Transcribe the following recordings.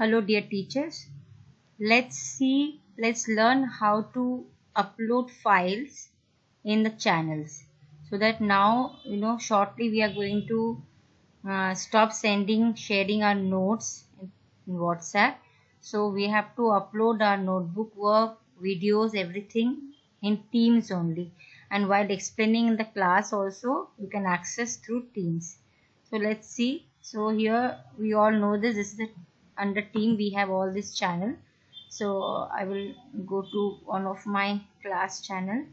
Hello dear teachers. Let's learn how to upload files in the channels. So that now, shortly we are going to stop sharing our notes in WhatsApp. So we have to upload our notebook work, videos, everything in Teams only. And while explaining in the class also, you can access through Teams. So let's see. So here we all know this is the under team we have all this channel. So I will go to one of my class channel,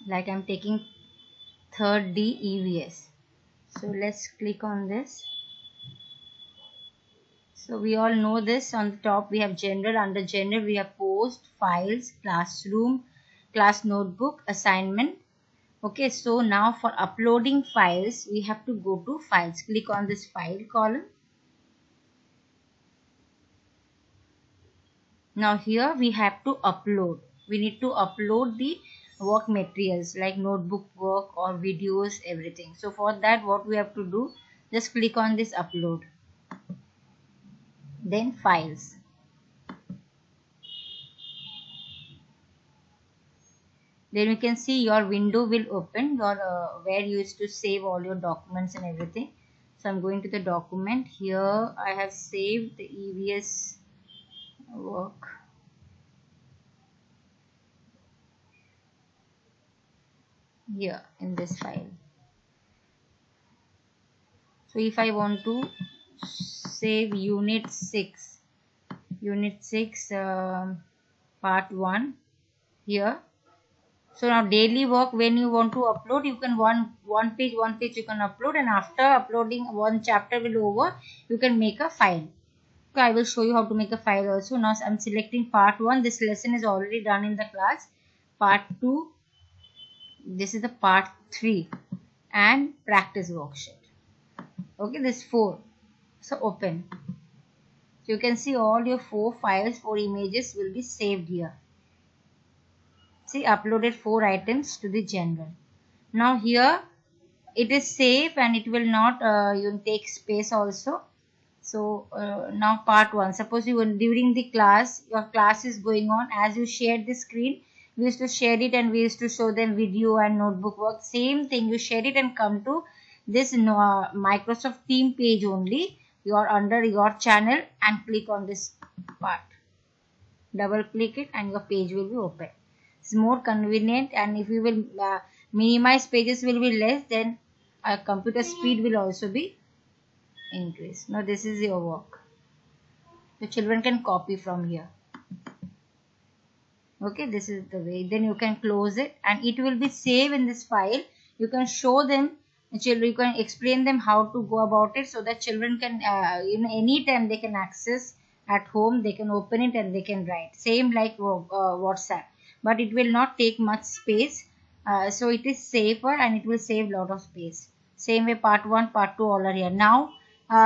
like I'm taking third D EVS. So let's click on this. So we all know this. On the top we have general, under general we have post, files, classroom, class notebook, assignment. Okay, so now for uploading files we have to go to files. Click on this file column. Now here we have to upload. We need to upload the work materials like notebook work or videos, everything. So for that what we have to do, just click on this upload. Then files. Then you can see your window will open, your where you used to save all your documents and everything. So I'm going to the document. Here I have saved the EVS work. Here in this file. So if I want to save unit 6 part 1 here. So now daily work, when you want to upload, you can one page you can upload, and after uploading one chapter will over, you can make a file. Okay, I will show you how to make a file also. Now I'm selecting part 1. This lesson is already done in the class. Part 2, this is the part 3 and practice worksheet. Okay, this 4. So open. So you can see all your 4 files, 4 images will be saved here. See, uploaded 4 items to the general. Now here it is safe and it will not take space also. So now part 1. Suppose you during the class, your class is going on, as you shared the screen, we used to share it and we used to show them video and notebook work. Same thing, you share it and come to this Microsoft Team page only. You are under your channel and click on this part. Double click it and your page will be open. It's more convenient, and if you will minimize, pages will be less, then computer speed will also be increased. Now this is your work. The children can copy from here. Okay, this is the way. Then you can close it and it will be saved in this file. You can show them, the children, you can explain them how to go about it, so that children can anytime they can access at home, they can open it and they can write. Same like WhatsApp, but it will not take much space. So it is safer and it will save lot of space. Same way part 1, part 2 all are here. Now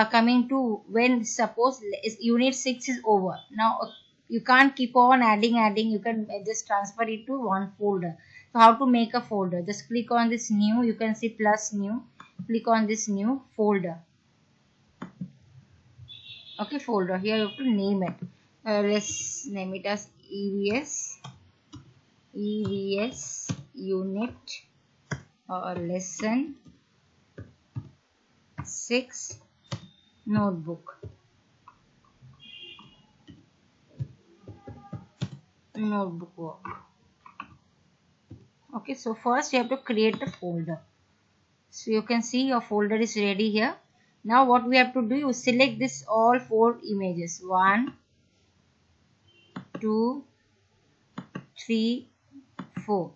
coming to when suppose unit 6 is over. Now you can't keep on adding, you can just transfer it to one folder. So how to make a folder? Just click on this new, you can see plus new, click on this new folder. Okay, folder. Here you have to name it. Let's name it as EVS unit or lesson 6 notebook work. Okay, so first you have to create the folder. So you can see your folder is ready here. Now what we have to do, you select this all 4 images, 1 2 3 4.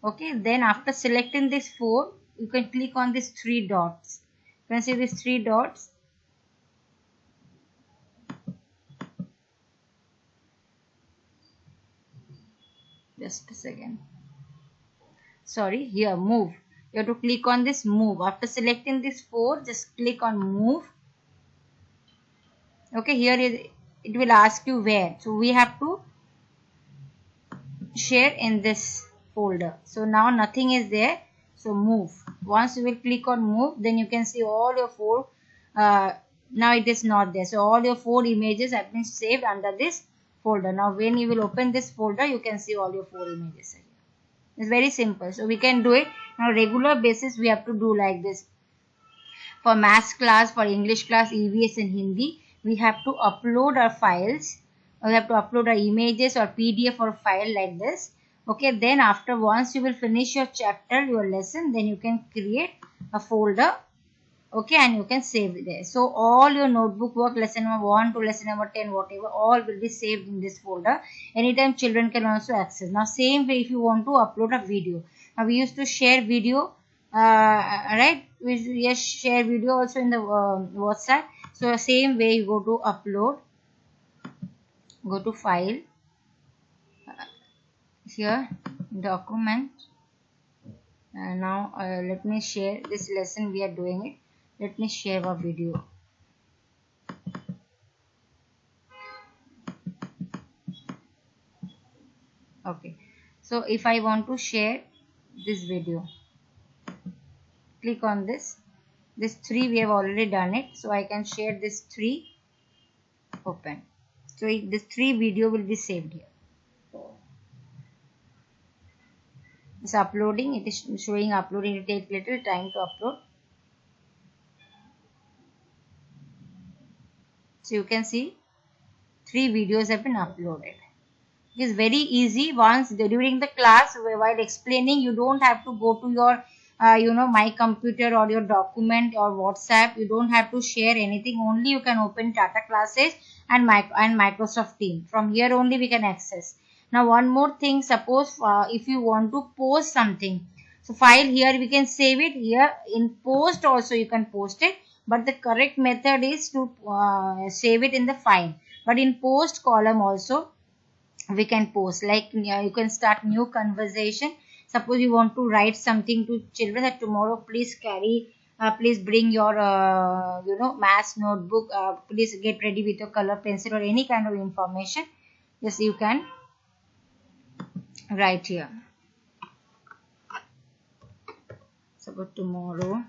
Okay, then after selecting this 4, you can click on these 3 dots. You can see these 3 dots. Just a second. Sorry, here move. You have to click on this move. After selecting this 4, just click on move. Okay, here it will ask you where. So we have to share in this folder. So now nothing is there. So move. Once you will click on move, then you can see all your 4 Now it is not there. So all your 4 images have been saved under this folder. Now when you will open this folder, you can see all your 4 images again. It's very simple. So we can do it on a regular basis. We have to do like this. For maths class, for English class, EVS and Hindi, we have to upload our files. We have to upload our images or PDF or file like this. Okay, then after once you will finish your chapter, your lesson, then you can create a folder. Okay, and you can save it there. So all your notebook work, lesson number 1 to lesson number 10, whatever, all will be saved in this folder. Anytime children can also access. Now same way if you want to upload a video. Now we used to share video, right? We share video also in the WhatsApp. So same way you go to upload, go to file, here document. Now let me share this lesson. We are doing it. Let me share a video. Okay, so if I want to share this video, click on this 3. We have already done it, so I can share this 3. Open. So this 3 video will be saved here. It's uploading. It is showing uploading. It takes little time to upload. So you can see 3 videos have been uploaded. It is very easy. Once during the class while explaining, you don't have to go to your my computer or your document or WhatsApp. You don't have to share anything. Only you can open Tata Classes and Microsoft Teams. From here only we can access. Now one more thing, suppose if you want to post something, so file here we can save it. Here in post also you can post it, but the correct method is to save it in the file. But in post column also we can post, like you can start new conversation. Suppose you want to write something to children that tomorrow please carry, please bring your math notebook, please get ready with your color pencil or any kind of information. Yes, you can write here. Suppose tomorrow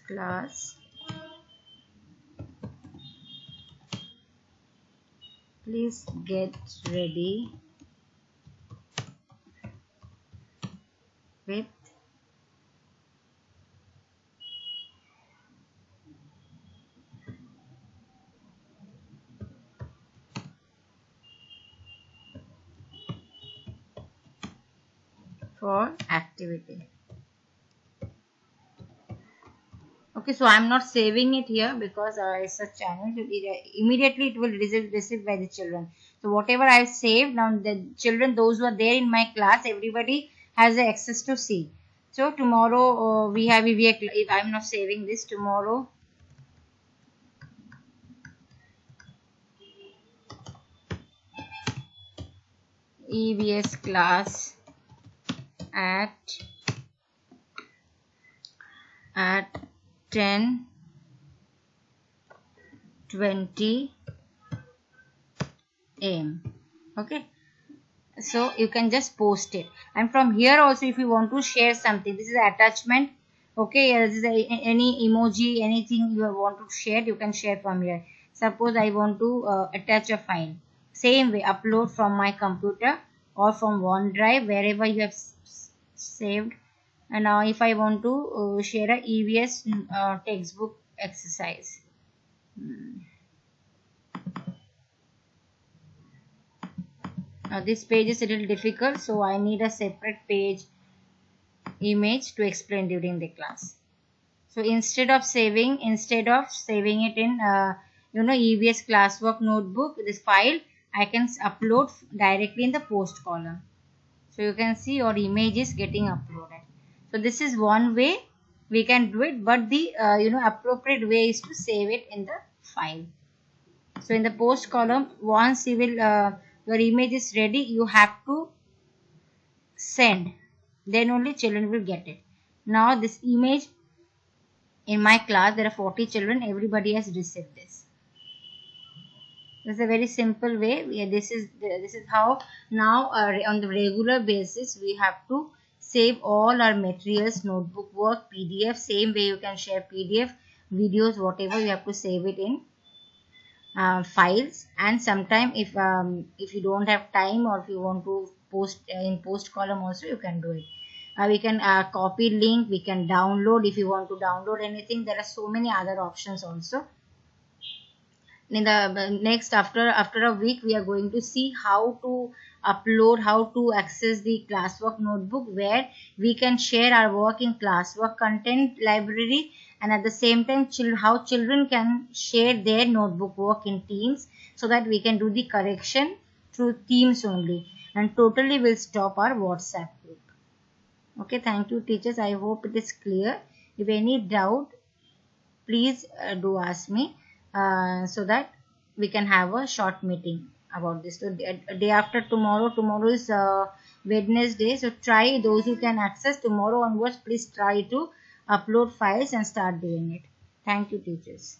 class, please get ready with for activity. Okay, so I'm not saving it here because it's a channel. Immediately it will received by the children. So whatever I've saved, now the children, those who are there in my class, everybody has the access to see. So tomorrow we have if I'm not saving this, tomorrow EVS class at 10:20 am. Okay, so you can just post it, and from here also if you want to share something, this is attachment. Okay, this is any emoji, anything you want to share, you can share from here. Suppose I want to attach a file, same way upload from my computer or from OneDrive, wherever you have saved. And now if I want to share a EVS textbook exercise, now this page is a little difficult, so I need a separate page image to explain during the class. So instead of saving it in EVS classwork notebook, this file I can upload directly in the post column. So you can see your image is getting uploaded. So this is one way we can do it, but the appropriate way is to save it in the file. So in the post column, once you will your image is ready, you have to send, then only children will get it. Now this image, in my class there are 40 children, everybody has received this. It's a very simple way. This is how now on the regular basis we have to save all our materials, notebook work, PDF. Same way you can share PDF, videos, whatever, you have to save it in files. And sometime if you don't have time, or if you want to post in post column also, you can do it. We can copy link, we can download. If you want to download anything, there are so many other options also. In the next, after a week, we are going to see how to upload, how to access the classwork notebook, where we can share our work in classwork content library, and at the same time how children can share their notebook work in teams, so that we can do the correction through teams only, and totally will stop our WhatsApp group. Okay, thank you teachers. I hope it is clear. If any doubt, please do ask me, so that we can have a short meeting about this. So day after tomorrow, tomorrow is Wednesday, so try, those who can access tomorrow onwards, please try to upload files and start doing it. Thank you teachers.